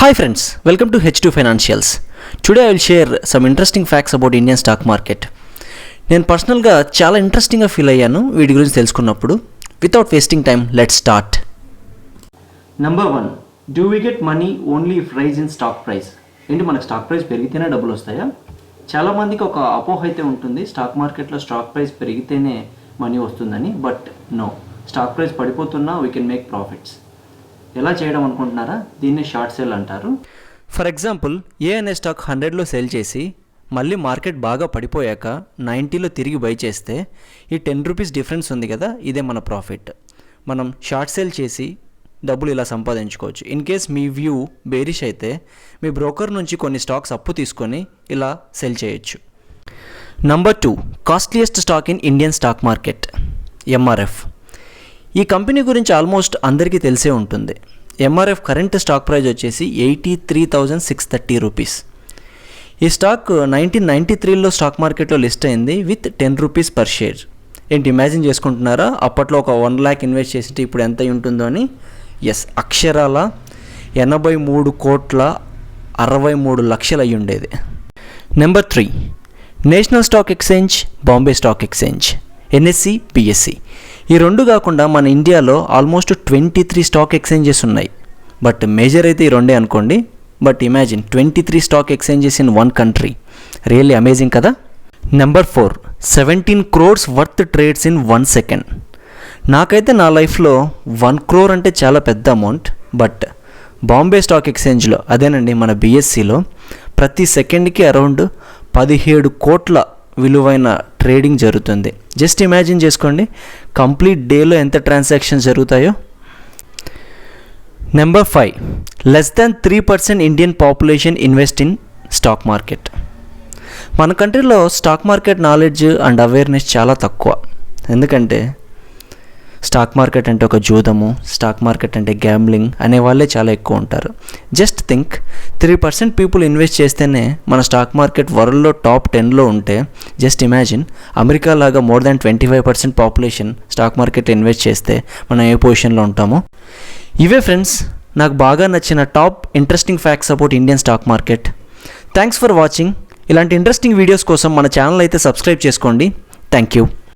Hi friends, welcome to H2 Financials. Today I will share some interesting facts about Indian stock market. నేను పర్సనల్గా చాలా ఇంట్రెస్టింగ్గా feel అయ్యాను వీటి గురించి తెలుసుకున్నప్పుడు. Without wasting time let's start. Number 1, do we get money only if rise in stock price? ఏంటి మనకు స్టాక్ ప్రైస్ పెరిగితేనే డబ్బులు వస్తాయా? చాలామందికి ఒక అపోహ అయితే ఉంటుంది, స్టాక్ మార్కెట్లో స్టాక్ ప్రైస్ పెరిగితేనే మనీ వస్తుందని. బట్ నో, స్టాక్ ప్రైస్ పడిపోతున్నా వీ కెన్ మేక్ ప్రాఫిట్స్. ఎలా చేయడం అనుకుంటున్నారా? దీన్నే షార్ట్ సేల్ అంటారు. ఫర్ ఎగ్జాంపుల్, ఏ అనే స్టాక్ 100లో సేల్ చేసి మళ్ళీ మార్కెట్ బాగా పడిపోయాక 90లో తిరిగి బై చేస్తే ఈ 10 రూపీస్ డిఫరెన్స్ ఉంది కదా, ఇదే మన ప్రాఫిట్. మనం షార్ట్ సేల్ చేసి డబ్బులు ఇలా సంపాదించుకోవచ్చు. In case me view bearish అయితే మీ బ్రోకర్ నుంచి కొన్ని స్టాక్స్ అప్పు తీసుకొని ఇలా సెల్ చేయొచ్చు. Number 2, costliest stock in Indian stock market, MRF. ఈ కంపెనీ గురించి ఆల్మోస్ట్ అందరికీ తెలిసే ఉంటుంది. ఎంఆర్ఎఫ్ కరెంట్ స్టాక్ ప్రైస్ వచ్చేసి 83,630 రూపీస్. ఈ స్టాక్ 1993లో స్టాక్ మార్కెట్లో లిస్ట్ అయింది విత్ 10 రూపీస్ పర్ షేర్. ఏంటి ఇమాజిన్ చేసుకుంటున్నారా? అప్పట్లో ఒక 1 lakh ఇన్వెస్ట్ చేసింటే ఇప్పుడు ఎంత ఉంటుందో అని. ఎస్, అక్షరాల 83,63,00,000 అయ్యి ఉండేది. Number 3, national stock exchange, Bombay stock exchange, NSC, PSC. ఈ రెండు కాకుండా మన ఇండియాలో ఆల్మోస్ట్ 23 స్టాక్ ఎక్స్చేంజెస్ ఉన్నాయి. బట్ మేజర్ అయితే ఈ రెండే అనుకోండి. But imagine 23 stock exchanges in one country. Really amazing కదా. Number 4, 17 crores worth trades in 1 second. నాకైతే నా లైఫ్లో 1 crore అంటే చాలా పెద్ద అమౌంట్. బట్ బాంబే స్టాక్ ఎక్స్చేంజ్లో, అదేనండి మన బిఎస్సిలో, ప్రతి సెకండ్కి అరౌండ్ 17 కోట్ల విలువైన ట్రేడింగ్ జరుగుతుంది. జస్ట్ ఇమాజిన్ చేసుకోండి, కంప్లీట్ డేలో ఎంత ట్రాన్సాక్షన్స్ జరుగుతాయో. Number 5, less than 3% Indian population invest in stock market. మన కంట్రీలో stock market knowledge and awareness చాలా తక్కువ. ఎందుకంటే స్టాక్ మార్కెట్ అంటే ఒక జూదము, స్టాక్ మార్కెట్ అంటే గ్యాంబ్లింగ్ అనే వాళ్ళే చాలా ఎక్కువ ఉంటారు. జస్ట్ థింక్, 3% పీపుల్ ఇన్వెస్ట్ చేస్తేనే మన స్టాక్ మార్కెట్ వరల్డ్లో టాప్ 10లో ఉంటే, జస్ట్ ఇమాజిన్ అమెరికా లాగా more than 25% population stock market invest చేస్తే మనం ఏ పొజిషన్లో ఉంటామో. ఇవే ఫ్రెండ్స్ నాకు బాగా నచ్చిన top interesting facts about Indian stock market. Thanks for watching. ఇలాంటి ఇంట్రెస్టింగ్ వీడియోస్ కోసం మన ఛానల్ అయితే సబ్స్క్రైబ్ చేసుకోండి. Thank you.